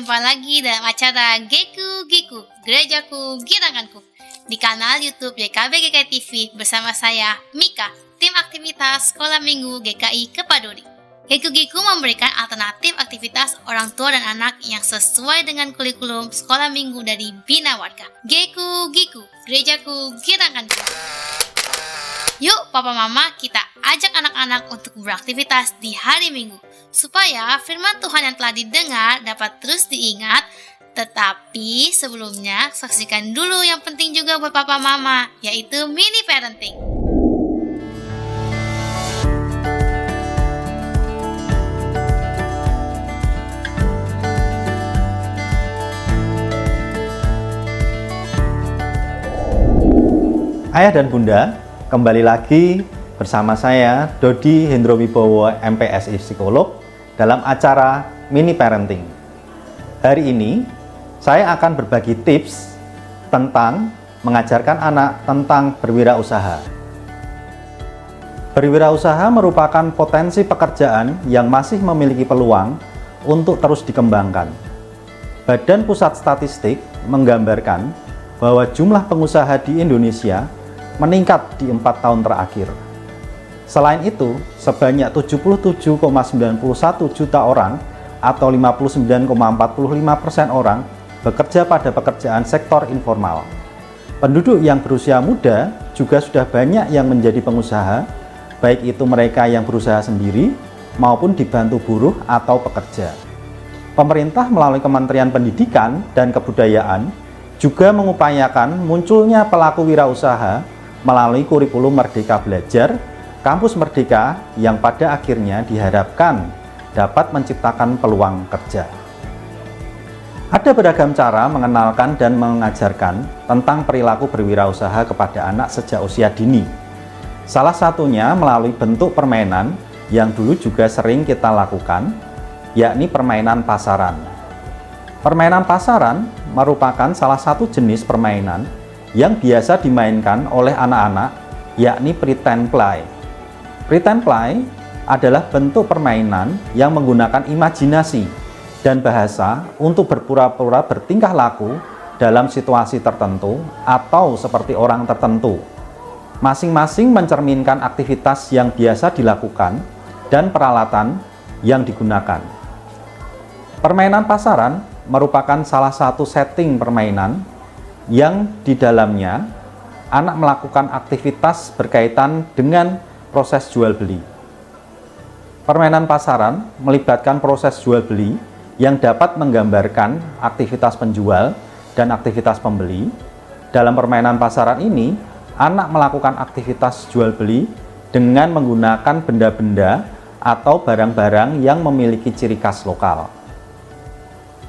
Jumpa lagi dalam acara Geku Giku, Gerejaku Giranganku, di kanal YouTube GKB GKI TV bersama saya, Mika, tim aktivitas Sekolah Minggu GKI Kepaduri. Geku Giku memberikan alternatif aktivitas orang tua dan anak yang sesuai dengan kurikulum Sekolah Minggu dari Bina Warga. Geku Giku, Gerejaku Giranganku. Yuk Papa Mama, kita ajak anak-anak untuk beraktivitas di hari Minggu, supaya firman Tuhan yang telah didengar dapat terus diingat. Tetapi sebelumnya, saksikan dulu yang penting juga buat Papa Mama, yaitu mini parenting. Ayah dan Bunda, kembali lagi bersama saya, Dodi Hendro Wibowo, MPSI Psikolog, dalam acara Mini Parenting. Hari ini, saya akan berbagi tips tentang mengajarkan anak tentang berwirausaha. Berwirausaha merupakan potensi pekerjaan yang masih memiliki peluang untuk terus dikembangkan. Badan Pusat Statistik menggambarkan bahwa jumlah pengusaha di Indonesia meningkat di 4 tahun terakhir. Selain itu, sebanyak 77,91 juta orang atau 59,45% orang bekerja pada pekerjaan sektor informal. Penduduk yang berusia muda juga sudah banyak yang menjadi pengusaha, baik itu mereka yang berusaha sendiri maupun dibantu buruh atau pekerja. Pemerintah melalui Kementerian Pendidikan dan Kebudayaan juga mengupayakan munculnya pelaku wirausaha melalui kurikulum Merdeka Belajar, Kampus Merdeka yang pada akhirnya diharapkan dapat menciptakan peluang kerja. Ada beragam cara mengenalkan dan mengajarkan tentang perilaku berwirausaha kepada anak sejak usia dini. Salah satunya melalui bentuk permainan yang dulu juga sering kita lakukan, yakni permainan pasaran. Permainan pasaran merupakan salah satu jenis permainan yang biasa dimainkan oleh anak-anak, yakni pretend play. Pretend play adalah bentuk permainan yang menggunakan imajinasi dan bahasa untuk berpura-pura bertingkah laku dalam situasi tertentu atau seperti orang tertentu. Masing-masing mencerminkan aktivitas yang biasa dilakukan dan peralatan yang digunakan. Permainan pasaran merupakan salah satu setting permainan yang di dalamnya anak melakukan aktivitas berkaitan dengan proses jual beli. Permainan pasaran melibatkan proses jual beli yang dapat menggambarkan aktivitas penjual dan aktivitas pembeli. Dalam permainan pasaran ini, anak melakukan aktivitas jual beli dengan menggunakan benda-benda atau barang-barang yang memiliki ciri khas lokal.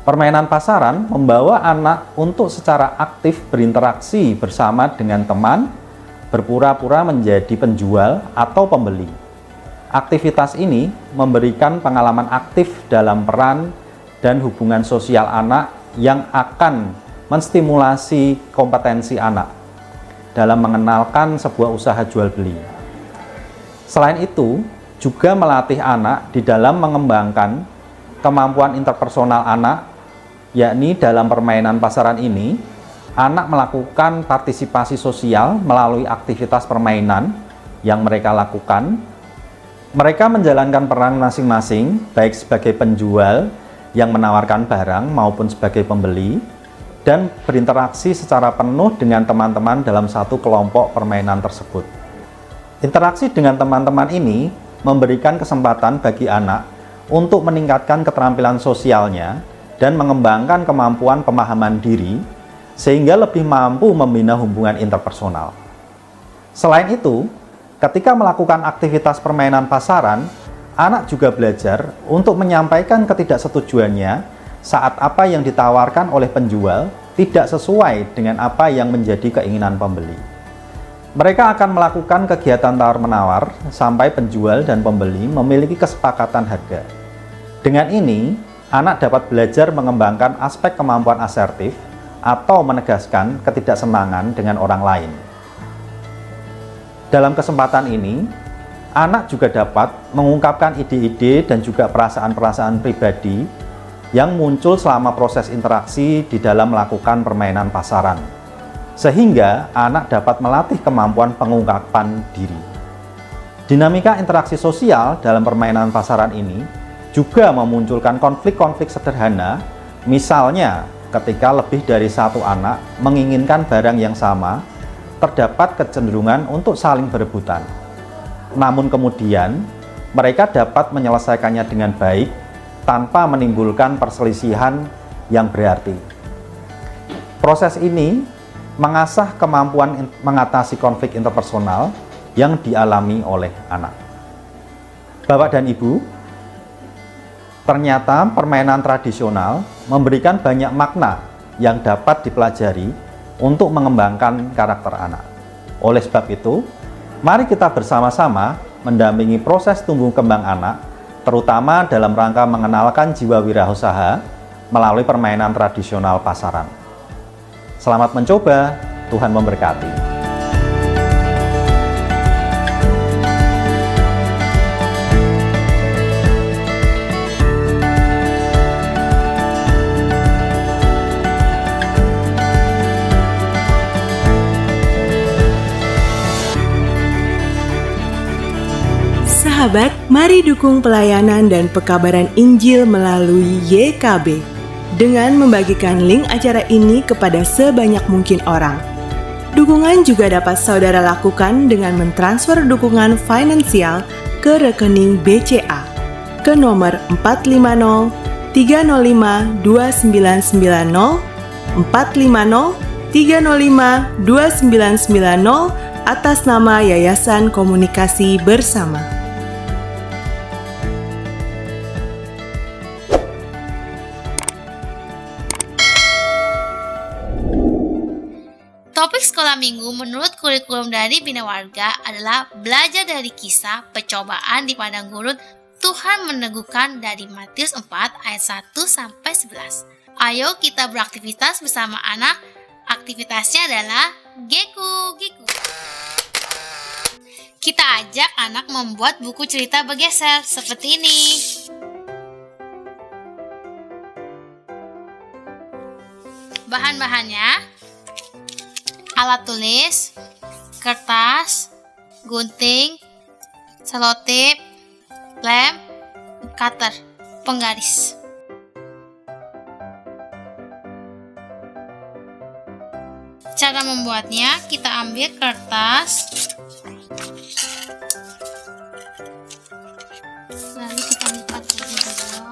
Permainan pasaran membawa anak untuk secara aktif berinteraksi bersama dengan teman, berpura-pura menjadi penjual atau pembeli. Aktivitas ini memberikan pengalaman aktif dalam peran dan hubungan sosial anak yang akan menstimulasi kompetensi anak dalam mengenalkan sebuah usaha jual beli. Selain itu, juga melatih anak di dalam mengembangkan kemampuan interpersonal anak, yakni dalam permainan pasaran ini, anak melakukan partisipasi sosial melalui aktivitas permainan yang mereka lakukan. Mereka menjalankan peran masing-masing, baik sebagai penjual yang menawarkan barang maupun sebagai pembeli, dan berinteraksi secara penuh dengan teman-teman dalam satu kelompok permainan tersebut. Interaksi dengan teman-teman ini memberikan kesempatan bagi anak untuk meningkatkan keterampilan sosialnya dan mengembangkan kemampuan pemahaman diri, sehingga lebih mampu membina hubungan interpersonal. Selain itu, ketika melakukan aktivitas permainan pasaran, anak juga belajar untuk menyampaikan ketidaksetujuannya saat apa yang ditawarkan oleh penjual tidak sesuai dengan apa yang menjadi keinginan pembeli. Mereka akan melakukan kegiatan tawar-menawar sampai penjual dan pembeli memiliki kesepakatan harga. Dengan ini, anak dapat belajar mengembangkan aspek kemampuan asertif atau menegaskan ketidaksenangan dengan orang lain. Dalam kesempatan ini, anak juga dapat mengungkapkan ide-ide dan juga perasaan-perasaan pribadi yang muncul selama proses interaksi di dalam melakukan permainan pasaran, sehingga anak dapat melatih kemampuan pengungkapan diri. Dinamika interaksi sosial dalam permainan pasaran ini juga memunculkan konflik-konflik sederhana, misalnya ketika lebih dari satu anak menginginkan barang yang sama, terdapat kecenderungan untuk saling berebutan. Namun kemudian, mereka dapat menyelesaikannya dengan baik tanpa menimbulkan perselisihan yang berarti. Proses ini mengasah kemampuan mengatasi konflik interpersonal yang dialami oleh anak. Bapak dan Ibu, ternyata permainan tradisional memberikan banyak makna yang dapat dipelajari untuk mengembangkan karakter anak. Oleh sebab itu, mari kita bersama-sama mendampingi proses tumbuh kembang anak, terutama dalam rangka mengenalkan jiwa wirausaha melalui permainan tradisional pasaran. Selamat mencoba, Tuhan memberkati. Sahabat, mari dukung pelayanan dan pekabaran Injil melalui YKB dengan membagikan link acara ini kepada sebanyak mungkin orang. Dukungan juga dapat saudara lakukan dengan mentransfer dukungan finansial ke rekening BCA ke nomor 450 305 2990 450 305 2990 atas nama Yayasan Komunikasi Bersama. Topik sekolah minggu menurut kurikulum dari Bina Warga adalah belajar dari kisah percobaan di padang gurun Tuhan meneguhkan dari Matius 4 ayat 1 sampai 11. Ayo kita beraktivitas bersama anak. Aktivitasnya adalah geku-geku. Kita ajak anak membuat buku cerita bergeser seperti ini. Bahan-bahannya: alat tulis, kertas, gunting, selotip, lem, cutter, penggaris. Cara membuatnya, kita ambil kertas, lalu kita lipat jadi dua.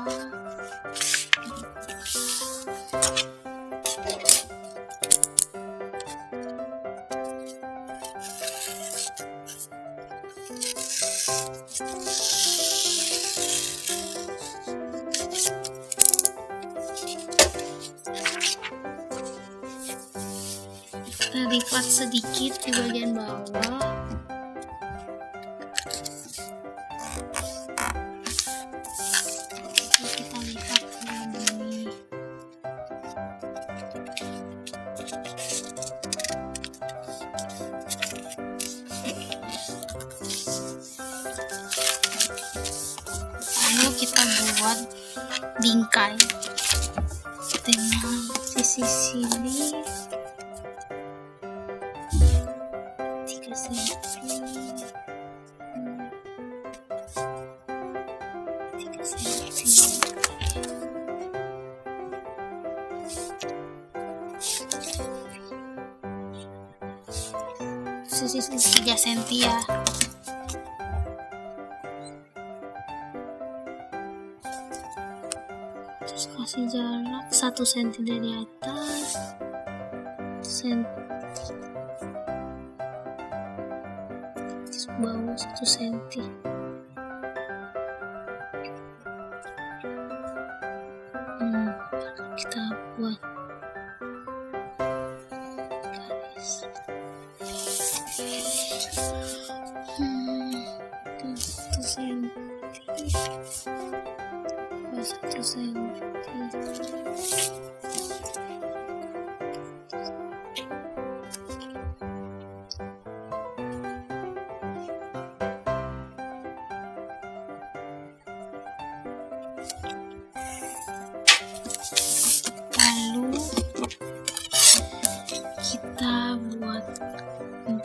Kita lipat sedikit di bagian bawah. Lalu kita lipat lagi. Lalu kita buat bingkai dengan sisi sini 3 cm, 3 cm. Sisi 3 cm ya. Terus kasih jarak 1 cm dari atas, 1 cm bawah 1 cm. Kita buat garis. 1 cm, 1 cm.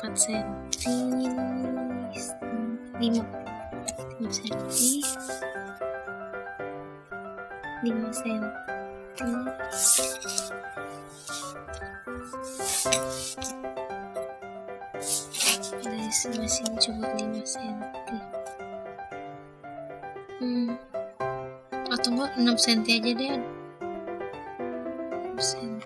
4 senti 5 senti 5 senti dari sebelah sini coba 5 senti atau enggak 6 senti aja deh, 6 senti.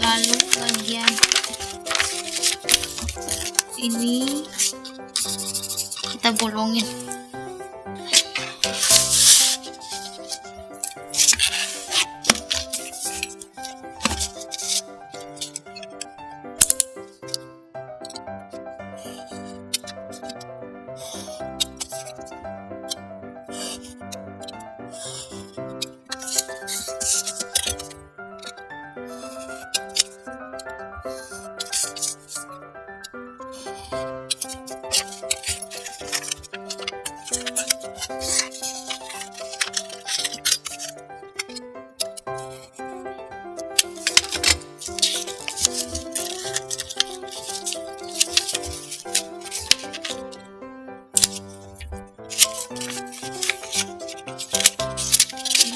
Lalu bagian ini kita bolongin.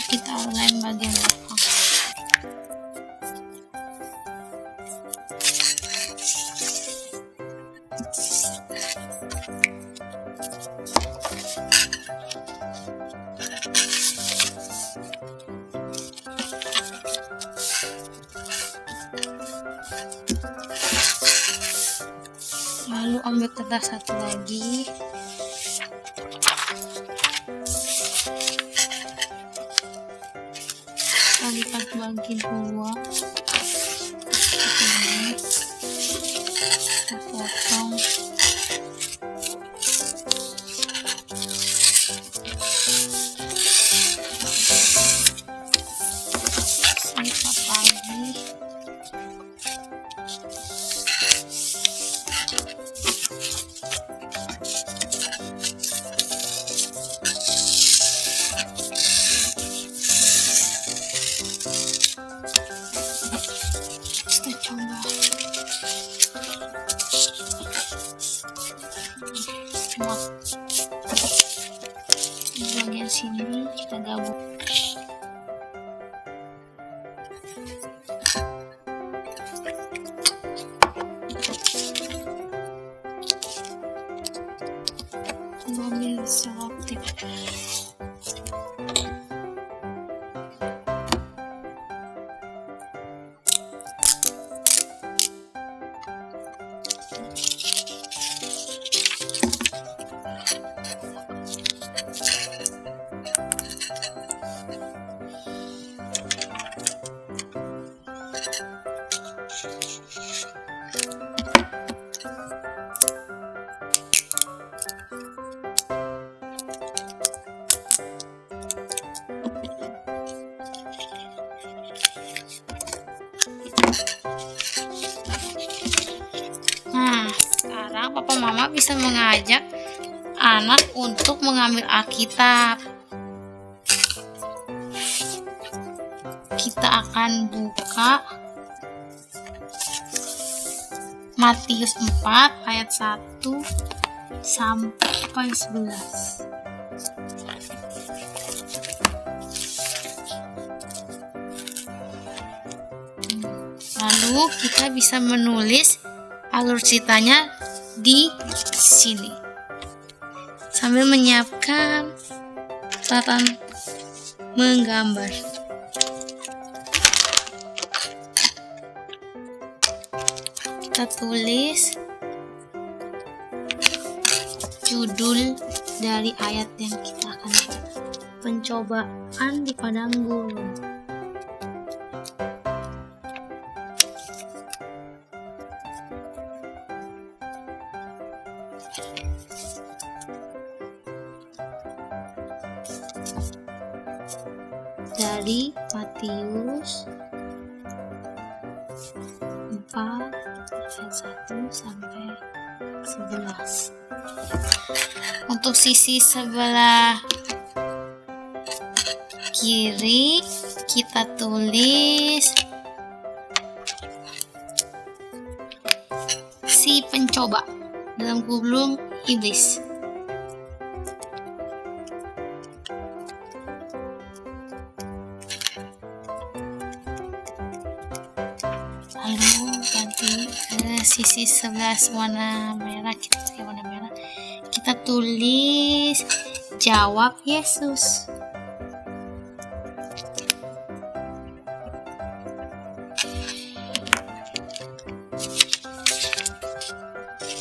Kita lem bagian belakang. Lalu ambil kertas satu lagi. Lipat bagi dua, kita potong. Lipat lagi. Di bagian sini kita gabung. Ambil selotip. Nah, sekarang papa mama bisa mengajak anak untuk mengambil Alkitab. Kita akan buka Matius 4 ayat 1 sampai 11. Lalu kita bisa menulis alur ceritanya di sini sambil menyiapkan catatan menggambar. Kita tulis judul dari ayat yang kita akan baca. Pencobaan di padang gurun. Dari Matius 4 ayat 1 sampai 11. Untuk sisi sebelah kiri kita tulis si pencoba dalam kurung iblis. Lalu nanti sisi sebelah warna merah, kita tulis jawab Yesus.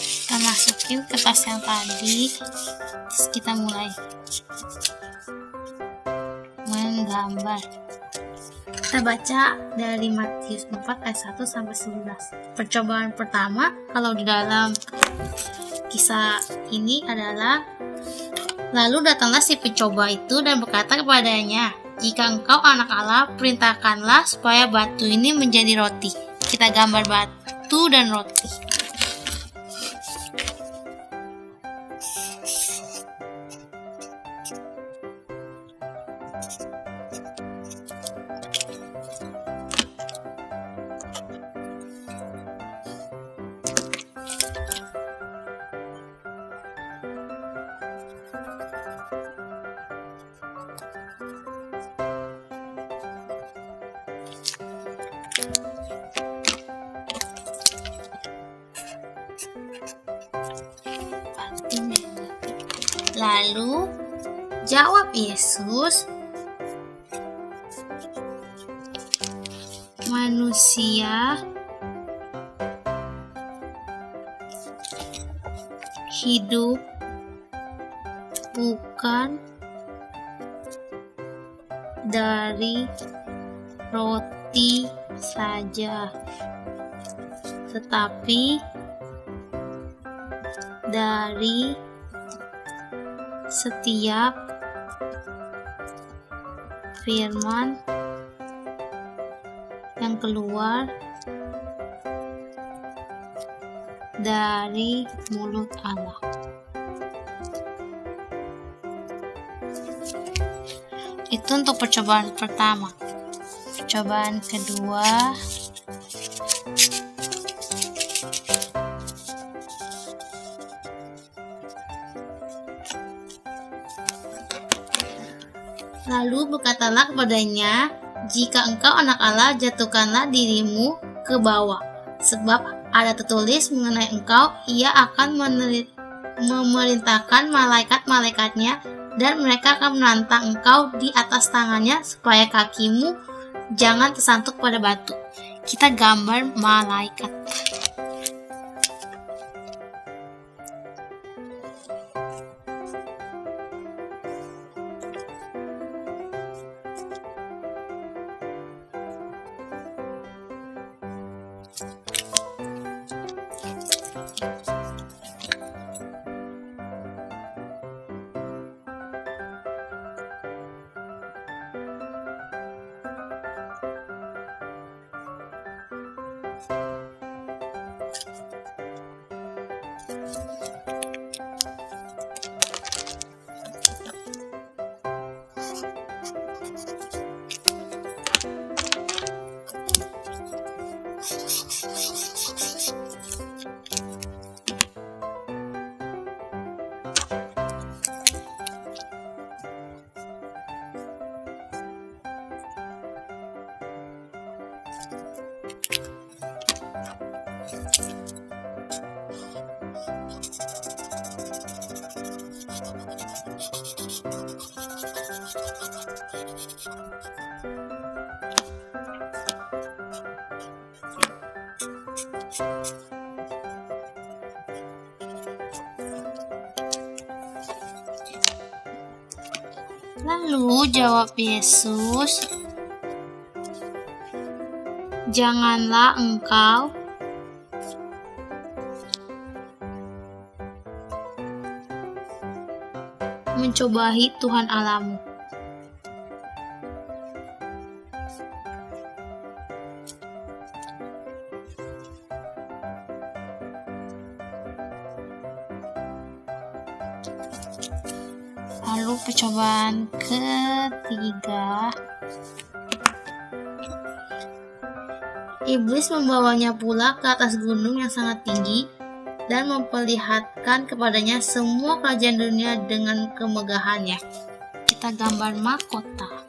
Kita masukin kertas yang tadi, terus kita mulai menggambar. Kita baca dari Matius 4 ayat 1 sampai 11. Percobaan pertama kalau di dalam kisah ini adalah, lalu datanglah si pencoba itu dan berkata kepadanya, jika engkau anak Allah, perintahkanlah supaya batu ini menjadi roti. Kita gambar batu dan roti. Lalu jawab Yesus, manusia hidup bukan dari roti saja, tetapi dari setiap firman yang keluar dari mulut Allah. Itu untuk percobaan pertama. Percobaan kedua, lalu berkatalah kepadanya, jika engkau anak Allah, jatuhkanlah dirimu ke bawah, sebab ada tertulis mengenai engkau, ia akan memerintahkan malaikat-malaikatnya, dan mereka akan menantang engkau di atas tangannya, supaya kakimu jangan tersantuk pada batu. Kita gambar malaikat. Lalu jawab Yesus, "Janganlah engkau mencobai Tuhan Allahmu." Lalu percobaan ketiga, iblis membawanya pula ke atas gunung yang sangat tinggi dan memperlihatkan kepadanya semua kerajaan dunia dengan kemegahannya. Kita gambar mahkota.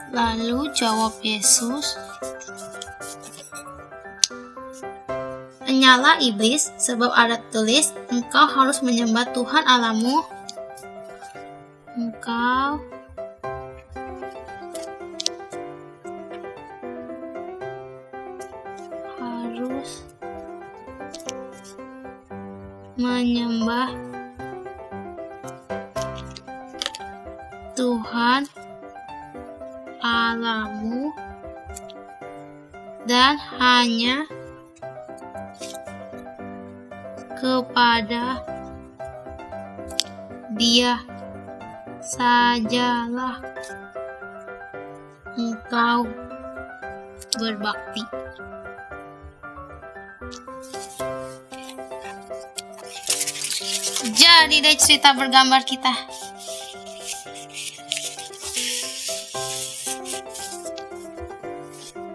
Lalu jawab Yesus, "Nyala iblis, sebab ada tulis, engkau harus menyembah Tuhan Allahmu. Engkau harus menyembah Tuhan Allahmu dan hanya kepada Dia sajalah engkau berbakti." Jadi deh cerita bergambar kita.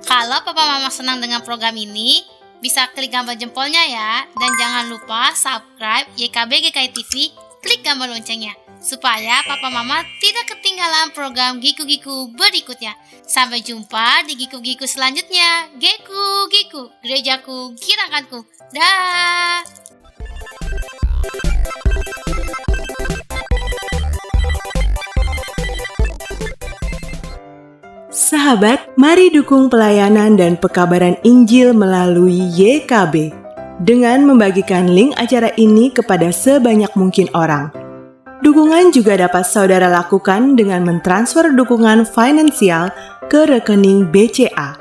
Kalau papa mama senang dengan program ini, bisa klik gambar jempolnya ya. Dan jangan lupa subscribe YKB GKI TV, klik gambar loncengnya, supaya papa mama tidak ketinggalan program Giku-Giku berikutnya. Sampai jumpa di Giku-Giku selanjutnya. Giku-Giku, gerejaku, gerakanku. Dah. Sahabat, mari dukung pelayanan dan pekabaran Injil melalui YKB dengan membagikan link acara ini kepada sebanyak mungkin orang. Dukungan juga dapat saudara lakukan dengan mentransfer dukungan finansial ke rekening BCA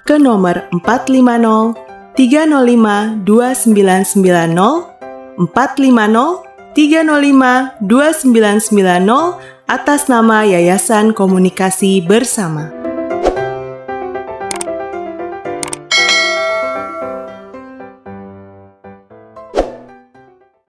ke nomor 450 305 2990 450 305 2990 atas nama Yayasan Komunikasi Bersama.